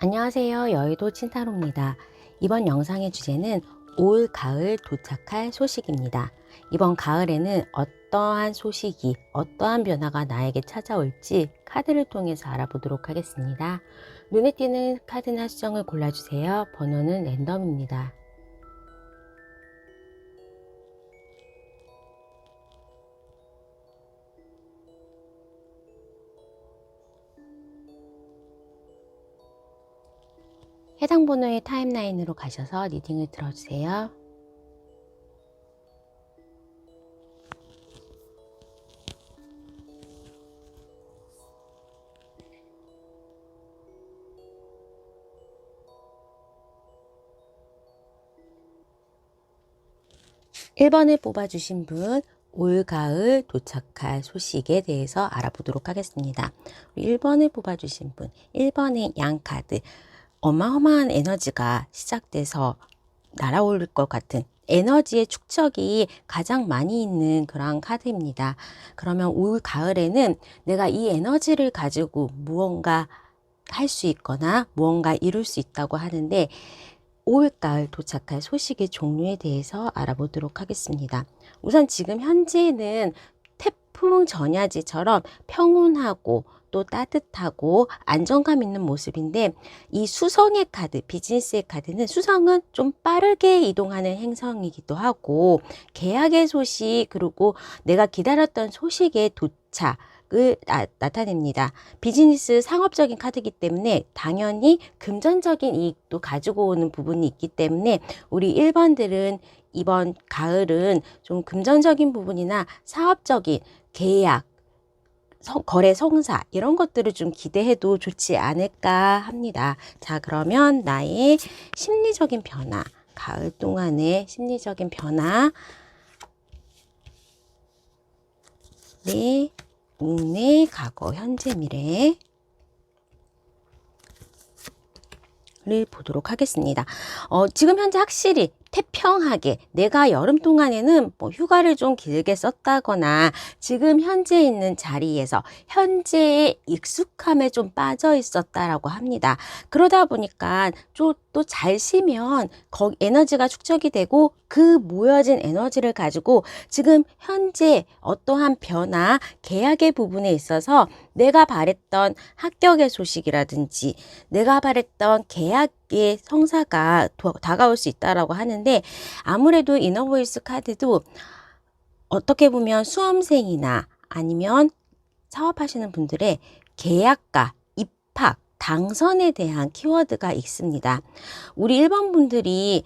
안녕하세요. 여의도 친타로입니다. 이번 영상의 주제는 올 가을 도착할 소식입니다. 이번 가을에는 어떠한 소식이, 어떠한 변화가 나에게 찾아올지 카드를 통해서 알아보도록 하겠습니다. 눈에 띄는 카드나 수정을 골라주세요. 번호는 랜덤입니다. 해당 번호의 타임라인으로 가셔서 리딩을 들어주세요. 일 번을 뽑아주신 분, 올 가을 도착할 소식에 대해서 알아보도록 하겠습니다. 1번을 뽑아주신 분, 1번의 양카드, 어마어마한 에너지가 시작돼서 날아올 것 같은 에너지의 축적이 가장 많이 있는 그러한 카드입니다. 그러면 올 가을에는 내가 이 에너지를 가지고 무언가 할 수 있거나 무언가 이룰 수 있다고 하는데, 올가을 도착할 소식의 종류에 대해서 알아보도록 하겠습니다. 우선 지금 현재는 태풍 전야지처럼 평온하고 또 따뜻하고 안정감 있는 모습인데, 이 수성의 카드, 비즈니스의 카드는, 수성은 좀 빠르게 이동하는 행성이기도 하고 계약의 소식, 그리고 내가 기다렸던 소식의 도착 을 나타냅니다. 비즈니스 상업적인 카드이기 때문에 당연히 금전적인 이익도 가지고 오는 부분이 있기 때문에 우리 1번들은 이번 가을은 좀 금전적인 부분이나 사업적인 계약, 거래 성사 이런 것들을 좀 기대해도 좋지 않을까 합니다. 자, 그러면 나의 심리적인 변화, 가을 동안의 심리적인 변화, 네, 운의 과거, 현재, 미래를 보도록 하겠습니다. 지금 현재 확실히 태평하게, 내가 여름 동안에는 뭐 휴가를 좀 길게 썼다거나 지금 현재 있는 자리에서 현재의 익숙함에 좀 빠져 있었다라고 합니다. 그러다 보니까 또 잘 쉬면 에너지가 축적이 되고 그 모여진 에너지를 가지고 지금 현재 어떠한 변화, 계약의 부분에 있어서 내가 바랬던 합격의 소식이라든지 내가 바랬던 계약의 성사가 다가올 수 있다라고 하는데, 아무래도 이너보이스 카드도 어떻게 보면 수험생이나 아니면 사업하시는 분들의 계약과 입학, 당선에 대한 키워드가 있습니다. 우리 1번 분들이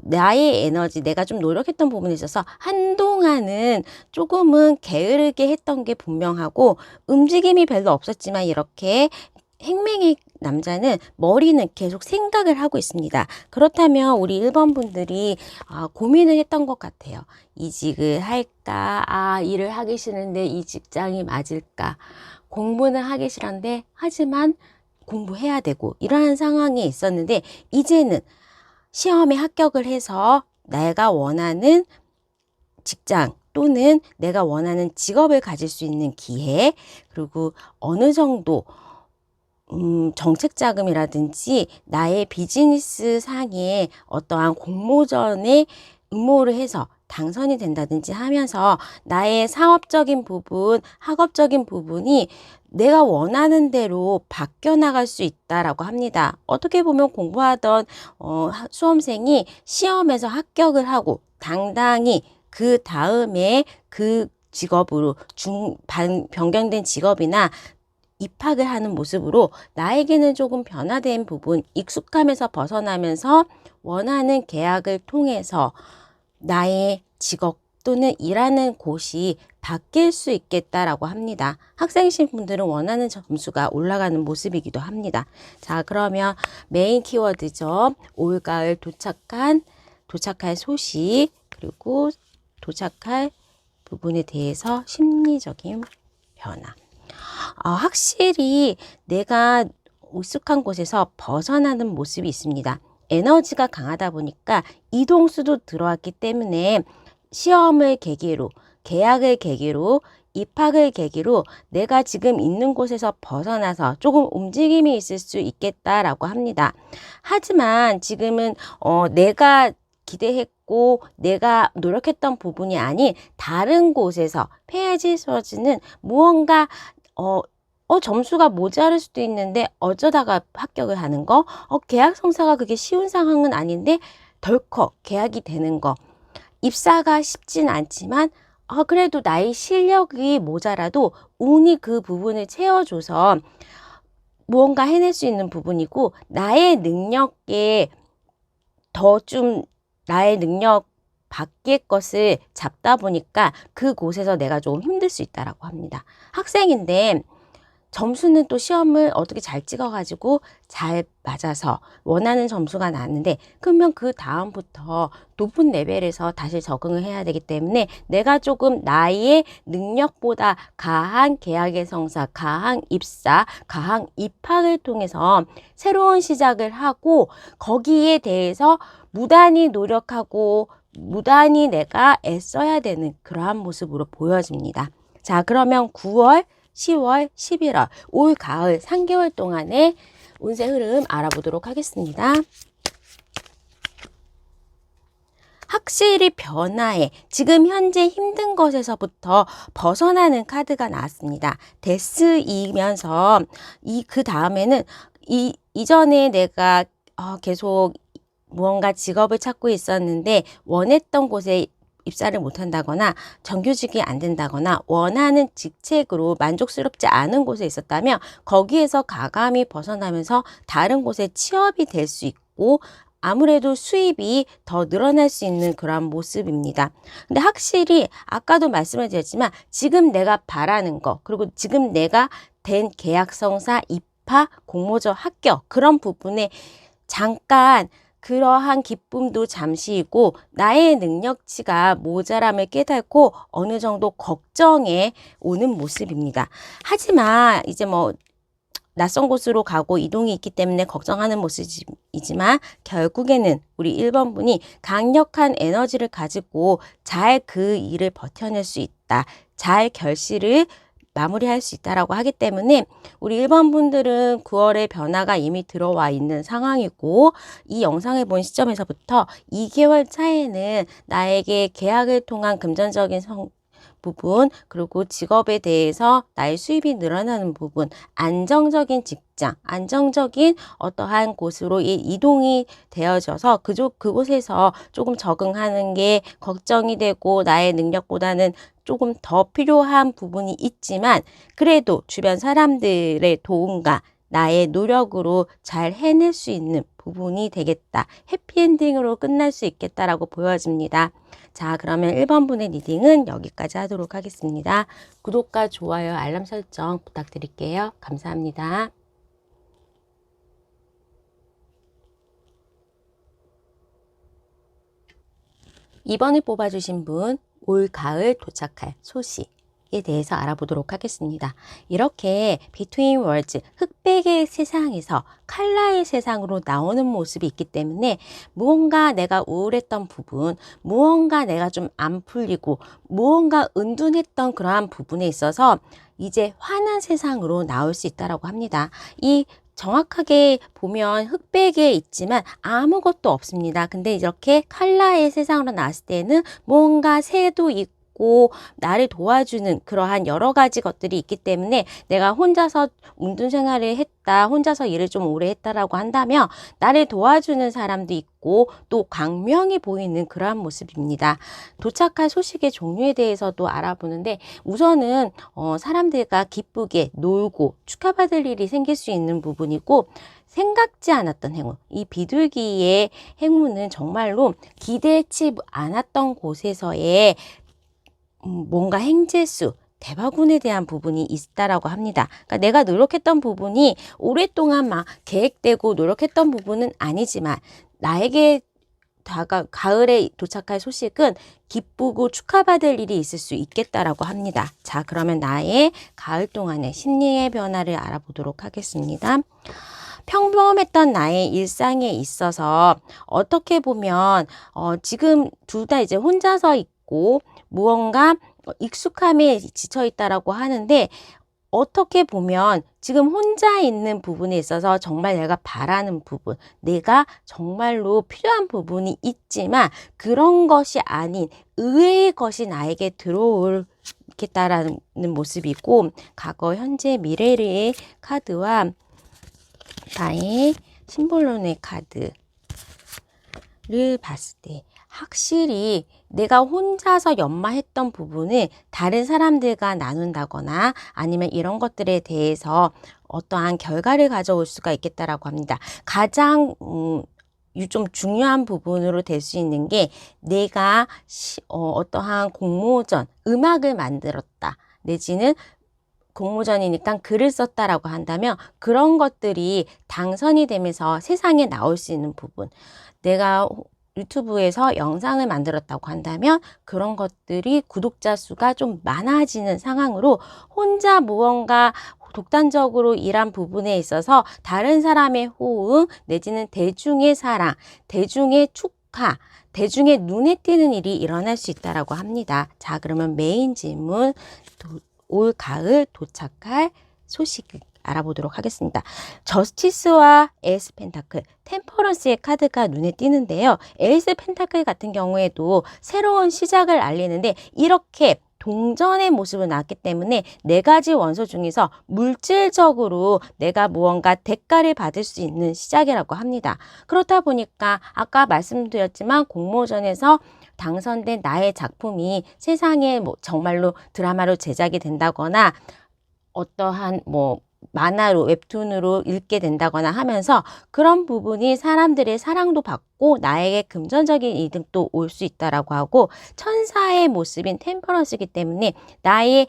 나의 에너지, 내가 좀 노력했던 부분에 있어서 한동안은 조금은 게으르게 했던 게 분명하고 움직임이 별로 없었지만, 이렇게 행맹의 남자는 머리는 계속 생각을 하고 있습니다. 그렇다면 우리 1번 분들이 고민을 했던 것 같아요. 이직을 할까? 일을 하기 싫은데 이 직장이 맞을까? 공부는 하기 싫은데 하지만 공부해야 되고, 이러한 상황이 있었는데, 이제는 시험에 합격을 해서 내가 원하는 직장 또는 내가 원하는 직업을 가질 수 있는 기회, 그리고 어느 정도 정책 자금이라든지 나의 비즈니스 상의 어떠한 공모전에 응모를 해서 당선이 된다든지 하면서 나의 사업적인 부분, 학업적인 부분이 내가 원하는 대로 바뀌어 나갈 수 있다라고 합니다. 어떻게 보면 공부하던 수험생이 시험에서 합격을 하고 당당히 그 다음에 그 직업으로 변경된 직업이나 입학을 하는 모습으로 나에게는 조금 변화된 부분, 익숙함에서 벗어나면서 원하는 계약을 통해서 나의 직업 또는 일하는 곳이 바뀔 수 있겠다라고 합니다. 학생이신 분들은 원하는 점수가 올라가는 모습이기도 합니다. 자, 그러면 메인 키워드죠. 올가을 도착할 소식, 그리고 도착할 부분에 대해서 심리적인 변화. 확실히 내가 익숙한 곳에서 벗어나는 모습이 있습니다. 에너지가 강하다 보니까 이동수도 들어왔기 때문에 시험을 계기로, 계약을 계기로 입학을 계기로 내가 지금 있는 곳에서 벗어나서 조금 움직임이 있을 수 있겠다라고 합니다. 하지만 지금은 내가 기대했고 내가 노력했던 부분이 아닌 다른 곳에서 폐지서지는 무언가 점수가 모자랄 수도 있는데 어쩌다가 합격을 하는 거, 계약 성사가 그게 쉬운 상황은 아닌데 덜컥 계약이 되는 거, 입사가 쉽진 않지만 그래도 나의 실력이 모자라도 운이 그 부분을 채워줘서 무언가 해낼 수 있는 부분이고, 나의 능력에 더 좀 나의 능력 밖의 것을 잡다 보니까 그곳에서 내가 좀 힘들 수 있다라고 합니다. 학생인데 점수는 또 시험을 어떻게 잘 찍어가지고 잘 맞아서 원하는 점수가 나왔는데, 그러면 그 다음부터 높은 레벨에서 다시 적응을 해야 되기 때문에 내가 조금 나의 능력보다 가한 계약의 성사, 가한 입사, 가한 입학을 통해서 새로운 시작을 하고 거기에 대해서 무단히 노력하고 무단히 내가 애써야 되는 그러한 모습으로 보여집니다. 자, 그러면 9월 10월, 11월, 올 가을 3개월 동안의 운세 흐름 알아보도록 하겠습니다. 확실히 변화해, 지금 현재 힘든 것에서부터 벗어나는 카드가 나왔습니다. 데스이면서 그 다음에는 이전에 내가 계속 무언가 직업을 찾고 있었는데 원했던 곳에 입사를 못한다거나 정규직이 안 된다거나 원하는 직책으로 만족스럽지 않은 곳에 있었다면 거기에서 가감히 벗어나면서 다른 곳에 취업이 될 수 있고 아무래도 수입이 더 늘어날 수 있는 그런 모습입니다. 근데 확실히 아까도 말씀을 드렸지만 지금 내가 바라는 거, 그리고 지금 내가 된 계약성사, 입학, 공모전 합격, 그런 부분에 잠깐 그러한 기쁨도 잠시이고 나의 능력치가 모자람을 깨닫고 어느 정도 걱정에 오는 모습입니다. 하지만 이제 낯선 곳으로 가고 이동이 있기 때문에 걱정하는 모습이지만 결국에는 우리 1번 분이 강력한 에너지를 가지고 잘 그 일을 버텨낼 수 있다. 잘 결실을 마무리할 수 있다라고 하기 때문에 우리 1번 분들은 9월에 변화가 이미 들어와 있는 상황이고, 이 영상을 본 시점에서부터 2개월 차에는 나에게 계약을 통한 금전적인 부분, 그리고 직업에 대해서 나의 수입이 늘어나는 부분, 안정적인 직장, 안정적인 어떠한 곳으로 이동이 되어져서 그곳에서 조금 적응하는 게 걱정이 되고 나의 능력보다는 조금 더 필요한 부분이 있지만 그래도 주변 사람들의 도움과 나의 노력으로 잘 해낼 수 있는 부분이 되겠다. 해피엔딩으로 끝날 수 있겠다라고 보여집니다. 자, 그러면 1번 분의 리딩은 여기까지 하도록 하겠습니다. 구독과 좋아요, 알람 설정 부탁드릴게요. 감사합니다. 2번을 뽑아주신 분, 올 가을 도착할 소식에 대해서 알아보도록 하겠습니다. 이렇게 Between Worlds, 흑백의 세상에서 칼라의 세상으로 나오는 모습이 있기 때문에 무언가 내가 우울했던 부분, 무언가 내가 좀 안 풀리고 무언가 은둔했던 그러한 부분에 있어서 이제 환한 세상으로 나올 수 있다고 합니다. 정확하게 보면 흑백에 있지만 아무것도 없습니다. 근데 이렇게 칼라의 세상으로 나왔을 때는 뭔가 새도 있고 나를 도와주는 그러한 여러 가지 것들이 있기 때문에 내가 혼자서 운동 생활을 했다, 혼자서 일을 좀 오래 했다라고 한다면 나를 도와주는 사람도 있고 또 광명이 보이는 그러한 모습입니다. 도착할 소식의 종류에 대해서도 알아보는데 우선은 사람들과 기쁘게 놀고 축하받을 일이 생길 수 있는 부분이고, 생각지 않았던 행운, 이 비둘기의 행운은 정말로 기대치 않았던 곳에서의 뭔가 행재수, 대박운에 대한 부분이 있다라고 합니다. 그러니까 내가 노력했던 부분이 오랫동안 막 계획되고 노력했던 부분은 아니지만 나에게 가을에 도착할 소식은 기쁘고 축하받을 일이 있을 수 있겠다라고 합니다. 자, 그러면 나의 가을 동안의 심리의 변화를 알아보도록 하겠습니다. 평범했던 나의 일상에 있어서 어떻게 보면 지금 둘 다 이제 혼자서 있고 무언가 익숙함에 지쳐 있다라고 하는데, 어떻게 보면 지금 혼자 있는 부분에 있어서 정말 내가 바라는 부분, 내가 정말로 필요한 부분이 있지만 그런 것이 아닌 의외의 것이 나에게 들어오겠다라는 모습이고, 과거, 현재, 미래의 카드와 나의 심볼론의 카드를 봤을 때 확실히 내가 혼자서 연마했던 부분을 다른 사람들과 나눈다거나 아니면 이런 것들에 대해서 어떠한 결과를 가져올 수가 있겠다라고 합니다. 가장 좀 중요한 부분으로 될 수 있는 게, 내가 어떠한 공모전, 음악을 만들었다, 내지는 공모전이니까 글을 썼다라고 한다면 그런 것들이 당선이 되면서 세상에 나올 수 있는 부분, 내가 유튜브에서 영상을 만들었다고 한다면 그런 것들이 구독자 수가 좀 많아지는 상황으로, 혼자 무언가 독단적으로 일한 부분에 있어서 다른 사람의 호응, 내지는 대중의 사랑, 대중의 축하, 대중의 눈에 띄는 일이 일어날 수 있다라고 합니다. 자, 그러면 메인 질문, 올 가을 도착할 소식 알아보도록 하겠습니다. 저스티스와 에이스 펜타클, 템퍼런스의 카드가 눈에 띄는데요. 에이스 펜타클 같은 경우에도 새로운 시작을 알리는데, 이렇게 동전의 모습을 나왔기 때문에 네 가지 원소 중에서 물질적으로 내가 무언가 대가를 받을 수 있는 시작이라고 합니다. 그렇다 보니까 아까 말씀드렸지만 공모전에서 당선된 나의 작품이 세상에 정말로 드라마로 제작이 된다거나 어떠한 만화로, 웹툰으로 읽게 된다거나 하면서 그런 부분이 사람들의 사랑도 받고 나에게 금전적인 이득도 올 수 있다라고 하고, 천사의 모습인 템퍼런스이기 때문에 나의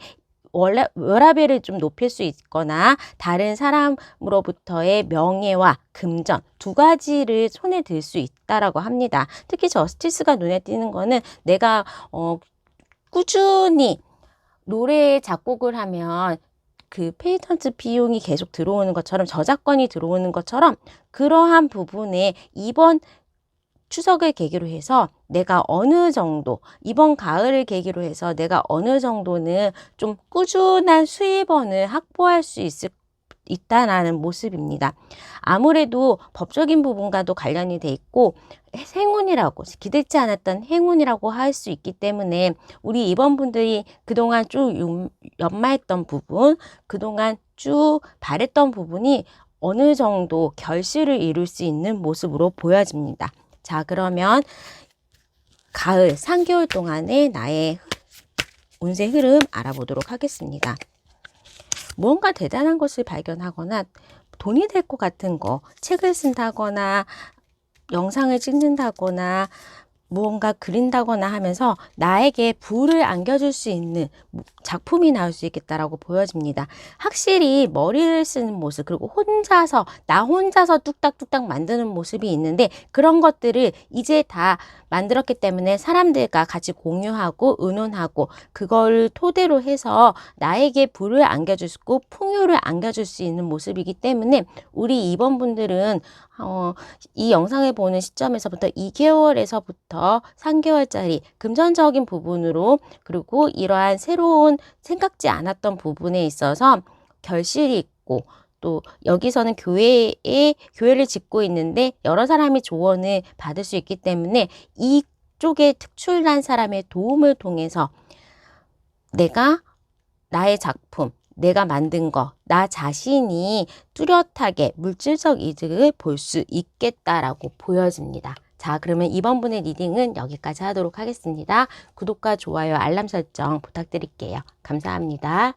워라밸을 좀 높일 수 있거나 다른 사람으로부터의 명예와 금전 두 가지를 손에 들 수 있다라고 합니다. 특히 저스티스가 눈에 띄는 거는, 내가 꾸준히 노래 작곡을 하면 그 페이턴트 비용이 계속 들어오는 것처럼, 저작권이 들어오는 것처럼, 그러한 부분에 이번 추석을 계기로 해서 내가 어느 정도, 이번 가을을 계기로 해서 내가 어느 정도는 좀 꾸준한 수입원을 확보할 수 있다라는 모습입니다. 아무래도 법적인 부분과도 관련이 돼 있고, 행운이라고, 기대치 않았던 행운이라고 할 수 있기 때문에 우리 이번분들이 그동안 쭉 연마했던 부분, 그동안 쭉 바랬던 부분이 어느 정도 결실을 이룰 수 있는 모습으로 보여집니다. 자, 그러면 가을 3개월 동안의 나의 운세 흐름 알아보도록 하겠습니다. 무언가 대단한 것을 발견하거나 돈이 될 것 같은 거, 책을 쓴다거나 영상을 찍는다거나 무언가 그린다거나 하면서 나에게 불을 안겨줄 수 있는 작품이 나올 수 있겠다라고 보여집니다. 확실히 머리를 쓰는 모습, 그리고 나 혼자서 뚝딱뚝딱 만드는 모습이 있는데, 그런 것들을 이제 다 만들었기 때문에 사람들과 같이 공유하고 의논하고 그걸 토대로 해서 나에게 불을 안겨줄 수 있고 풍요를 안겨줄 수 있는 모습이기 때문에, 우리 이번 분들은 이 영상을 보는 시점에서부터 2개월에서부터 3개월짜리 금전적인 부분으로, 그리고 이러한 새로운 생각지 않았던 부분에 있어서 결실이 있고, 또 여기서는 교회를 짓고 있는데 여러 사람이 조언을 받을 수 있기 때문에 이쪽에 특출난 사람의 도움을 통해서 나의 작품, 내가 만든 거, 나 자신이 뚜렷하게 물질적 이득을 볼 수 있겠다라고 보여집니다. 자, 그러면 이번 분의 리딩은 여기까지 하도록 하겠습니다. 구독과 좋아요, 알람 설정 부탁드릴게요. 감사합니다.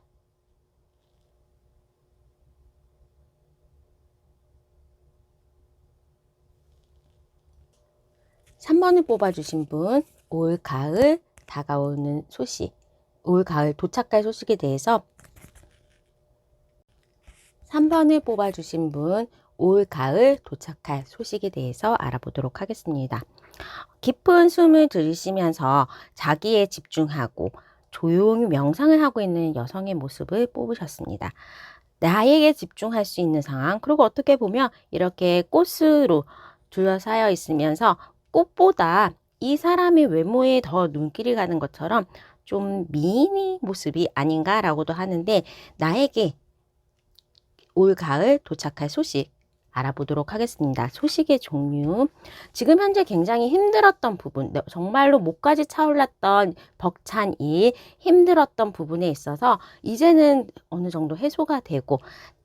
3번을 뽑아주신 분, 올 가을 다가오는 소식, 올 가을 도착할 소식에 대해서 3번을 뽑아주신 분, 올 가을 도착할 소식에 대해서 알아보도록 하겠습니다. 깊은 숨을 들이쉬면서 자기에 집중하고 조용히 명상을 하고 있는 여성의 모습을 뽑으셨습니다. 나에게 집중할 수 있는 상황, 그리고 어떻게 보면 이렇게 꽃으로 둘러싸여 있으면서 꽃보다 이 사람의 외모에 더 눈길이 가는 것처럼 좀 미인의 모습이 아닌가라고도 하는데, 나에게 올 가을 도착할 소식 알아보도록 하겠습니다. 소식의 종류. 지금 현재 굉장히 힘들었던 부분, 정말로 목까지 차올랐던 벅찬 일, 힘들었던 부분에 있어서 이제는 어느 정도 해소가 되고,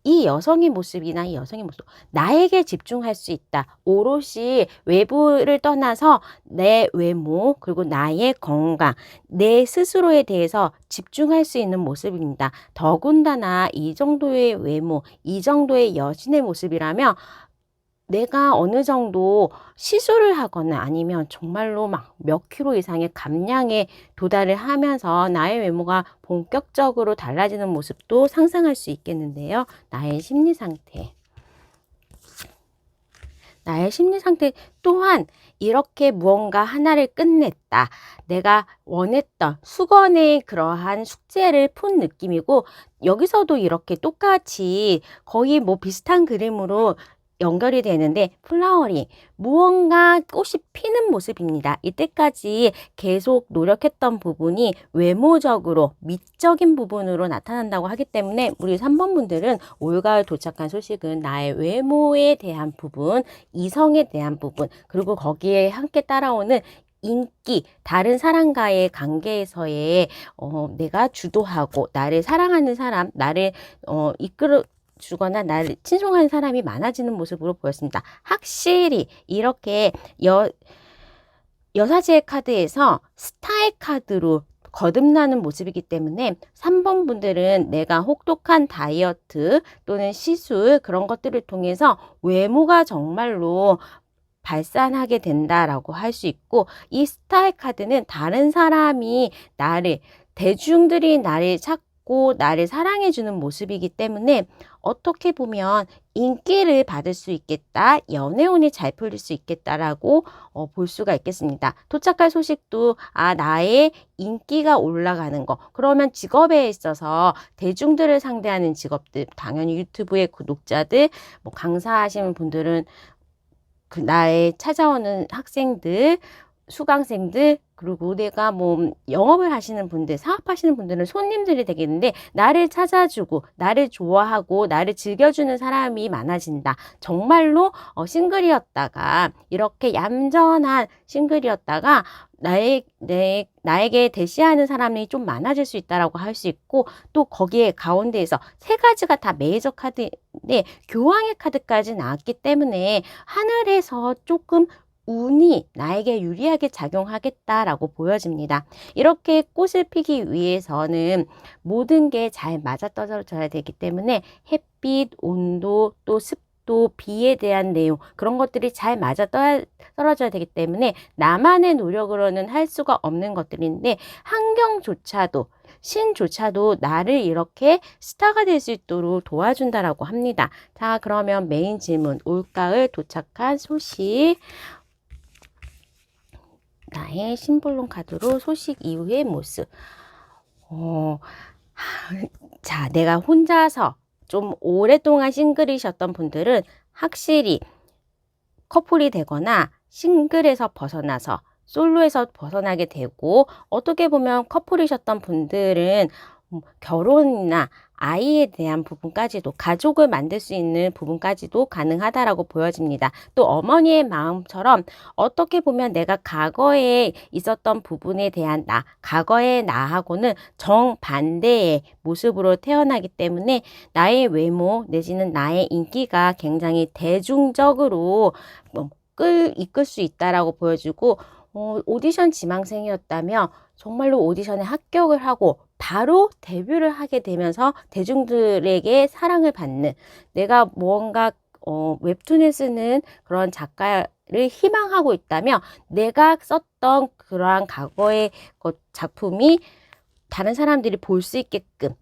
이 여성의 모습이나 이 여성의 모습, 나에게 집중할 수 있다. 오롯이 외부를 떠나서 내 외모, 그리고 나의 건강, 내 스스로에 대해서 집중할 수 있는 모습입니다. 더군다나 이 정도의 외모, 이 정도의 여신의 모습이라면 내가 어느 정도 시술을 하거나 아니면 정말로 막 몇 킬로 이상의 감량에 도달을 하면서 나의 외모가 본격적으로 달라지는 모습도 상상할 수 있겠는데요. 나의 심리 상태. 나의 심리 상태 또한 이렇게 무언가 하나를 끝냈다. 내가 원했던 수건의 그러한 숙제를 푼 느낌이고, 여기서도 이렇게 똑같이 거의 뭐 비슷한 그림으로 연결이 되는데, 플라워링, 무언가 꽃이 피는 모습입니다. 이때까지 계속 노력했던 부분이 외모적으로 미적인 부분으로 나타난다고 하기 때문에, 우리 3번 분들은 올가을 도착한 소식은 나의 외모에 대한 부분, 이성에 대한 부분, 그리고 거기에 함께 따라오는 인기, 다른 사람과의 관계에서의 내가 주도하고 나를 사랑하는 사람, 나를 이끌어 주거나 나를 친송하는 사람이 많아지는 모습으로 보였습니다. 확실히 이렇게 여사제의 카드에서 스타의 카드로 거듭나는 모습이기 때문에 3번 분들은 내가 혹독한 다이어트 또는 시술, 그런 것들을 통해서 외모가 정말로 발산하게 된다라고 할 수 있고, 이 스타의 카드는 다른 사람이 대중들이 나를 찾고 나를 사랑해주는 모습이기 때문에 어떻게 보면 인기를 받을 수 있겠다, 연애운이 잘 풀릴 수 있겠다라고 볼 수가 있겠습니다. 도착할 소식도 나의 인기가 올라가는 거, 그러면 직업에 있어서 대중들을 상대하는 직업들, 당연히 유튜브의 구독자들, 뭐 강사하시는 분들은 나의 찾아오는 학생들, 수강생들, 그리고 내가 뭐 영업을 하시는 분들, 사업하시는 분들은 손님들이 되겠는데, 나를 찾아주고 나를 좋아하고 나를 즐겨주는 사람이 많아진다. 정말로 싱글이었다가, 이렇게 얌전한 싱글이었다가 나에게 대시하는 사람이 좀 많아질 수 있다라고 할 수 있고, 또 거기에 가운데에서 세 가지가 다 메이저 카드인데 교황의 카드까지 나왔기 때문에 하늘에서 조금 운이 나에게 유리하게 작용하겠다라고 보여집니다. 이렇게 꽃을 피기 위해서는 모든 게 잘 맞아떨어져야 되기 때문에 햇빛, 온도, 또 습도, 비에 대한 내용, 그런 것들이 잘 맞아떨어져야 되기 때문에 나만의 노력으로는 할 수가 없는 것들인데, 환경조차도 신조차도 나를 이렇게 스타가 될 수 있도록 도와준다라고 합니다. 자, 그러면 메인 질문, 올가을 도착한 소식. 나의 심볼론 카드로 소식 이후의 모습. 자, 내가 혼자서 좀 오랫동안 싱글이셨던 분들은 확실히 커플이 되거나 싱글에서 벗어나서 솔로에서 벗어나게 되고, 어떻게 보면 커플이셨던 분들은 결혼이나 아이에 대한 부분까지도, 가족을 만들 수 있는 부분까지도 가능하다라고 보여집니다. 또 어머니의 마음처럼 어떻게 보면 내가 과거에 있었던 부분에 대한 과거의 나하고는 정반대의 모습으로 태어나기 때문에 나의 외모 내지는 나의 인기가 굉장히 대중적으로 이끌 수 있다라고 보여주고, 오디션 지망생이었다면 정말로 오디션에 합격을 하고 바로 데뷔를 하게 되면서 대중들에게 사랑을 받는, 내가 무언가 웹툰을 쓰는 그런 작가를 희망하고 있다면 내가 썼던 그러한 과거의 작품이 다른 사람들이 볼 수 있게끔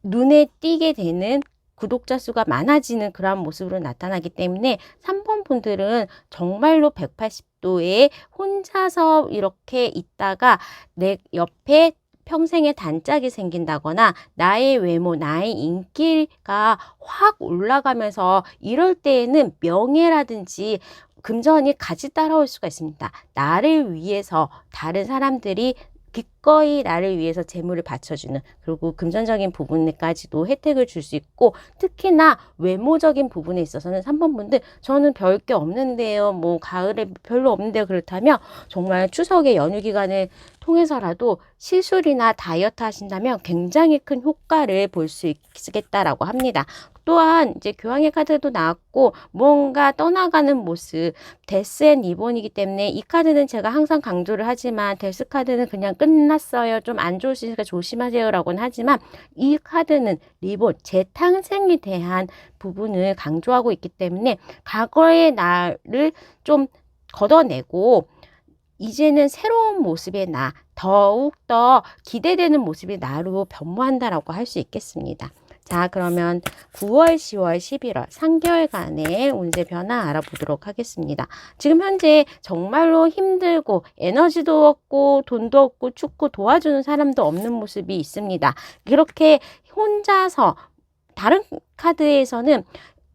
눈에 띄게 되는, 구독자 수가 많아지는 그러한 모습으로 나타나기 때문에 3번 분들은 정말로 180도에 혼자서 이렇게 있다가 내 옆에 평생의 단짝이 생긴다거나, 나의 외모, 나의 인기가 확 올라가면서, 이럴 때에는 명예라든지 금전이 같이 따라올 수가 있습니다. 나를 위해서 다른 사람들이 기꺼이 나를 위해서 재물을 바쳐주는, 그리고 금전적인 부분에까지도 혜택을 줄 수 있고, 특히나 외모적인 부분에 있어서는 3번 분들 저는 별 게 없는데요, 뭐 가을에 별로 없는데요, 그렇다면 정말 추석의 연휴 기간을 통해서라도 시술이나 다이어트 하신다면 굉장히 큰 효과를 볼 수 있겠다라고 합니다. 또한 이제 교황의 카드도 나왔고 무언가 떠나가는 모습, 데스 앤 리본이기 때문에 이 카드는 제가 항상 강조를 하지만 데스 카드는 그냥 끝났어요, 좀 안 좋으시니까 조심하세요 라고는 하지만 이 카드는 리본, 재탄생에 대한 부분을 강조하고 있기 때문에 과거의 나를 좀 걷어내고 이제는 새로운 모습의 나, 더욱더 기대되는 모습의 나로 변모한다라고 할 수 있겠습니다. 자, 그러면 9월, 10월, 11월 3개월간의 운세 변화 알아보도록 하겠습니다. 지금 현재 정말로 힘들고 에너지도 없고 돈도 없고 춥고 도와주는 사람도 없는 모습이 있습니다. 그렇게 혼자서, 다른 카드에서는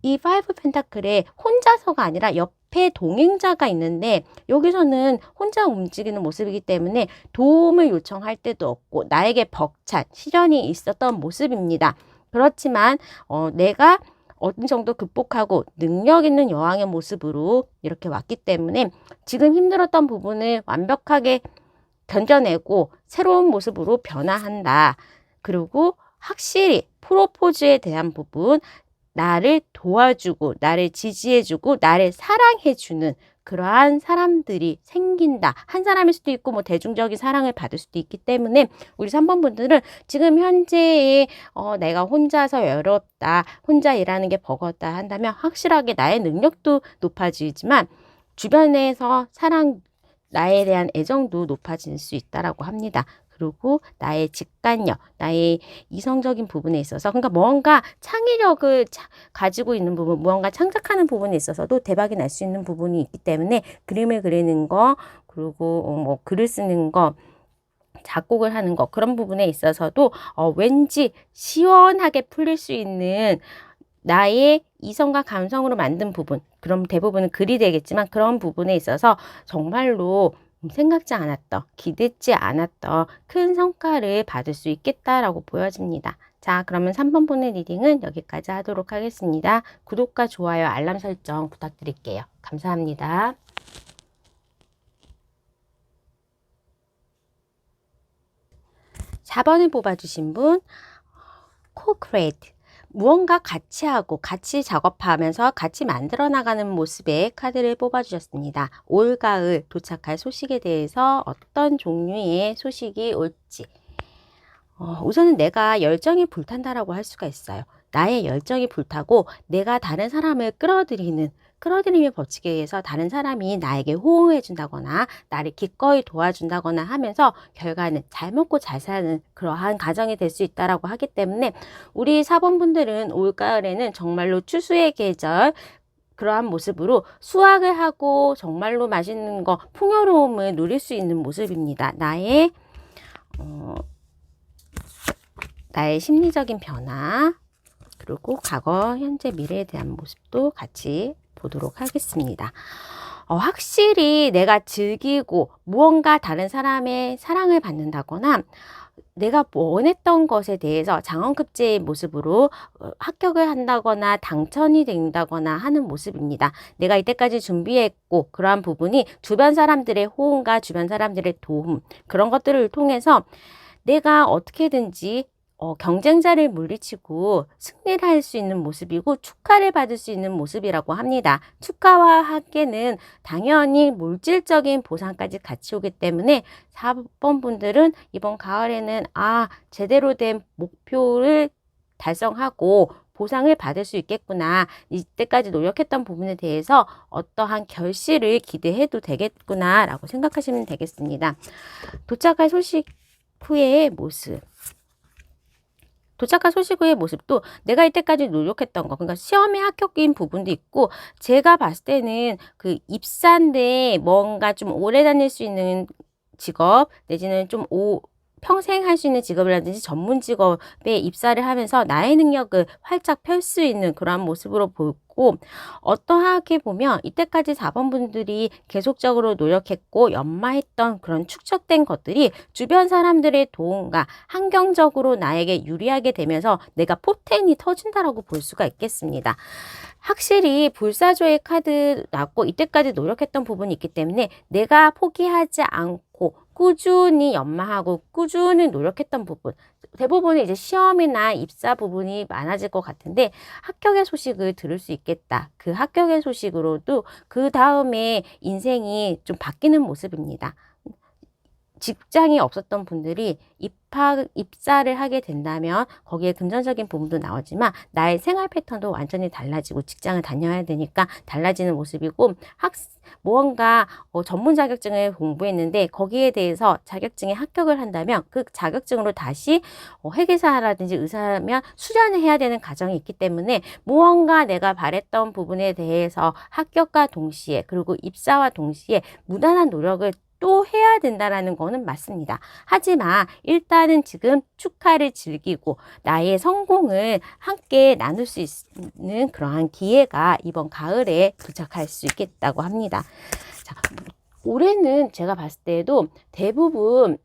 이 5 펜타클에 혼자서가 아니라 옆에 동행자가 있는데 여기서는 혼자 움직이는 모습이기 때문에 도움을 요청할 때도 없고 나에게 벅찬 시련이 있었던 모습입니다. 그렇지만 내가 어느 정도 극복하고 능력 있는 여왕의 모습으로 이렇게 왔기 때문에 지금 힘들었던 부분을 완벽하게 견뎌내고 새로운 모습으로 변화한다. 그리고 확실히 프로포즈에 대한 부분, 나를 도와주고 나를 지지해주고 나를 사랑해주는 그러한 사람들이 생긴다. 한 사람일 수도 있고 뭐 대중적인 사랑을 받을 수도 있기 때문에 우리 3번 분들은 지금 현재의 내가 혼자서 외롭다, 혼자 일하는 게 버겁다 한다면 확실하게 나의 능력도 높아지지만 주변에서 사랑, 나에 대한 애정도 높아질 수 있다라고 합니다. 그리고 나의 직관력, 나의 이성적인 부분에 있어서, 그러니까 뭔가 창의력을 가지고 있는 부분, 무언가 창작하는 부분에 있어서도 대박이 날 수 있는 부분이 있기 때문에 그림을 그리는 거, 그리고 뭐 글을 쓰는 거, 작곡을 하는 거, 그런 부분에 있어서도 왠지 시원하게 풀릴 수 있는 나의 이성과 감성으로 만든 부분, 그럼 대부분은 글이 되겠지만 그런 부분에 있어서 정말로 생각지 않았던, 기대치 않았던 큰 성과를 받을 수 있겠다라고 보여집니다. 자, 그러면 3번 분의 리딩은 여기까지 하도록 하겠습니다. 구독과 좋아요, 알람 설정 부탁드릴게요. 감사합니다. 4번을 뽑아주신 분, 코크레이트. 무언가 같이 하고 같이 작업하면서 같이 만들어 나가는 모습의 카드를 뽑아주셨습니다. 올가을 도착할 소식에 대해서 어떤 종류의 소식이 올지, 우선은 내가 열정이 불탄다라고 할 수가 있어요. 나의 열정이 불타고 내가 다른 사람을 끌어들임의 법칙에 의해서 다른 사람이 나에게 호응해 준다거나 나를 기꺼이 도와준다거나 하면서 결과는 잘 먹고 잘 사는 그러한 가정이 될 수 있다라고 하기 때문에 우리 4번 분들은 올가을에는 정말로 추수의 계절, 그러한 모습으로 수확을 하고 정말로 맛있는 거, 풍요로움을 누릴 수 있는 모습입니다. 나의 심리적인 변화, 그리고 과거, 현재, 미래에 대한 모습도 같이 보도록 하겠습니다. 확실히 내가 즐기고 무언가 다른 사람의 사랑을 받는다거나 내가 원했던 것에 대해서 장원급제의 모습으로 합격을 한다거나 당첨이 된다거나 하는 모습입니다. 내가 이때까지 준비했고 그러한 부분이 주변 사람들의 호응과 주변 사람들의 도움, 그런 것들을 통해서 내가 어떻게든지 경쟁자를 물리치고 승리를 할 수 있는 모습이고 축하를 받을 수 있는 모습이라고 합니다. 축하와 함께는 당연히 물질적인 보상까지 같이 오기 때문에 4번 분들은 이번 가을에는 제대로 된 목표를 달성하고 보상을 받을 수 있겠구나, 이때까지 노력했던 부분에 대해서 어떠한 결실을 기대해도 되겠구나 라고 생각하시면 되겠습니다. 도착할 소식 후의 모습, 도착한 소식 후의 모습도 내가 이때까지 노력했던 거, 그러니까 시험에 합격인 부분도 있고, 제가 봤을 때는 그 입사인데 뭔가 좀 오래 다닐 수 있는 직업, 내지는 좀 평생 할 수 있는 직업이라든지 전문 직업에 입사를 하면서 나의 능력을 활짝 펼 수 있는 그러한 모습으로 보고, 어떠하게 보면 이때까지 4번 분들이 계속적으로 노력했고 연마했던 그런 축적된 것들이 주변 사람들의 도움과 환경적으로 나에게 유리하게 되면서 내가 포텐이 터진다라고 볼 수가 있겠습니다. 확실히 불사조의 카드 났고 이때까지 노력했던 부분이 있기 때문에 내가 포기하지 않고 꾸준히 연마하고 꾸준히 노력했던 부분, 대부분은 이제 시험이나 입사 부분이 많아질 것 같은데 합격의 소식을 들을 수 있겠다. 그 합격의 소식으로도 그 다음에 인생이 좀 바뀌는 모습입니다. 직장이 없었던 분들이 입사를 하게 된다면 거기에 금전적인 부분도 나오지만 나의 생활 패턴도 완전히 달라지고 직장을 다녀야 되니까 달라지는 모습이고, 무언가 전문 자격증을 공부했는데 거기에 대해서 자격증에 합격을 한다면 그 자격증으로 다시 회계사라든지 의사라면 수련을 해야 되는 과정이 있기 때문에 무언가 내가 바랬던 부분에 대해서 합격과 동시에 그리고 입사와 동시에 무단한 노력을 또 해야 된다라는 거는 맞습니다. 하지만 일단은 지금 축하를 즐기고 나의 성공을 함께 나눌 수 있는 그러한 기회가 이번 가을에 도착할 수 있겠다고 합니다. 자, 올해는 제가 봤을 때도 대부분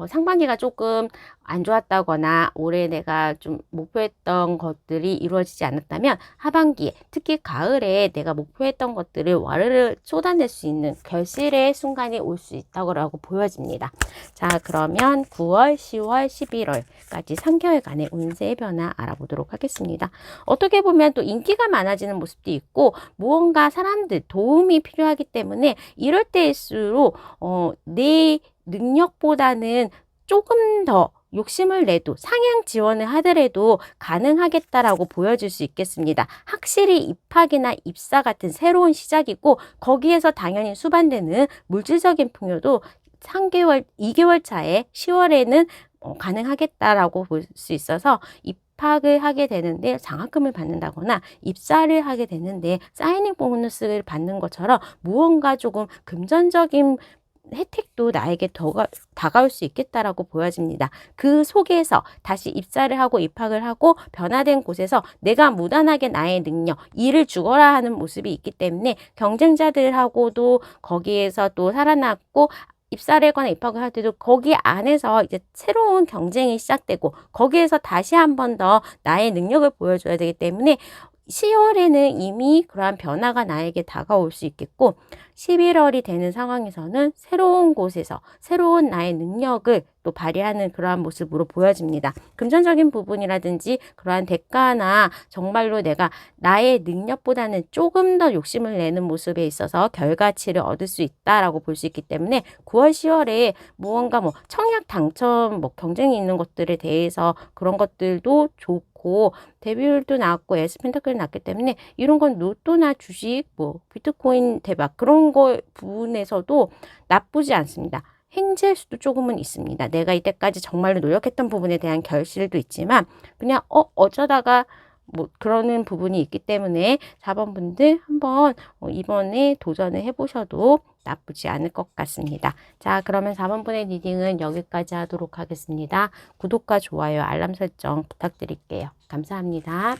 상반기가 조금 안 좋았다거나 올해 내가 좀 목표했던 것들이 이루어지지 않았다면 하반기에, 특히 가을에 내가 목표했던 것들을 와르르 쏟아낼 수 있는 결실의 순간이 올 수 있다고 보여집니다. 자, 그러면 9월, 10월, 11월까지 3개월간의 운세의 변화 알아보도록 하겠습니다. 어떻게 보면 또 인기가 많아지는 모습도 있고 무언가 사람들 도움이 필요하기 때문에 이럴 때일수록 내 능력보다는 조금 더 욕심을 내도 상향 지원을 하더라도 가능하겠다라고 보여줄 수 있겠습니다. 확실히 입학이나 입사 같은 새로운 시작이고 거기에서 당연히 수반되는 물질적인 풍요도 3개월, 2개월 차에 10월에는 가능하겠다라고 볼 수 있어서 입학을 하게 되는데 장학금을 받는다거나 입사를 하게 되는데 사이닝 보너스를 받는 것처럼 무언가 조금 금전적인 혜택도 나에게 더 다가올 수 있겠다라고 보여집니다. 그 속에서 다시 입사를 하고 입학을 하고 변화된 곳에서 내가 무단하게 나의 능력, 일을 죽어라 하는 모습이 있기 때문에 경쟁자들하고도 거기에서 또 살아남고 입사를 하거나 입학을 할 때도 거기 안에서 이제 새로운 경쟁이 시작되고 거기에서 다시 한 번 더 나의 능력을 보여줘야 되기 때문에 10월에는 이미 그러한 변화가 나에게 다가올 수 있겠고 11월이 되는 상황에서는 새로운 곳에서 새로운 나의 능력을 또 발휘하는 그러한 모습으로 보여집니다. 금전적인 부분이라든지 그러한 대가나 정말로 내가 나의 능력보다는 조금 더 욕심을 내는 모습에 있어서 결과치를 얻을 수 있다라고 볼 수 있기 때문에 9월, 10월에 무언가 청약 당첨 경쟁이 있는 것들에 대해서 그런 것들도 좋고 대비율도 낮고 에스펜타클이 낮기 때문에 이런 건 로또나 주식, 비트코인 대박 그런 거 부분에서도 나쁘지 않습니다. 행지할 수도 조금은 있습니다. 내가 이때까지 정말로 노력했던 부분에 대한 결실도 있지만 그냥 어쩌다가 그러는 부분이 있기 때문에 4번 분들 한번 이번에 도전을 해보셔도 나쁘지 않을 것 같습니다. 자, 그러면 4번 분의 리딩은 여기까지 하도록 하겠습니다. 구독과 좋아요, 알람 설정 부탁드릴게요. 감사합니다.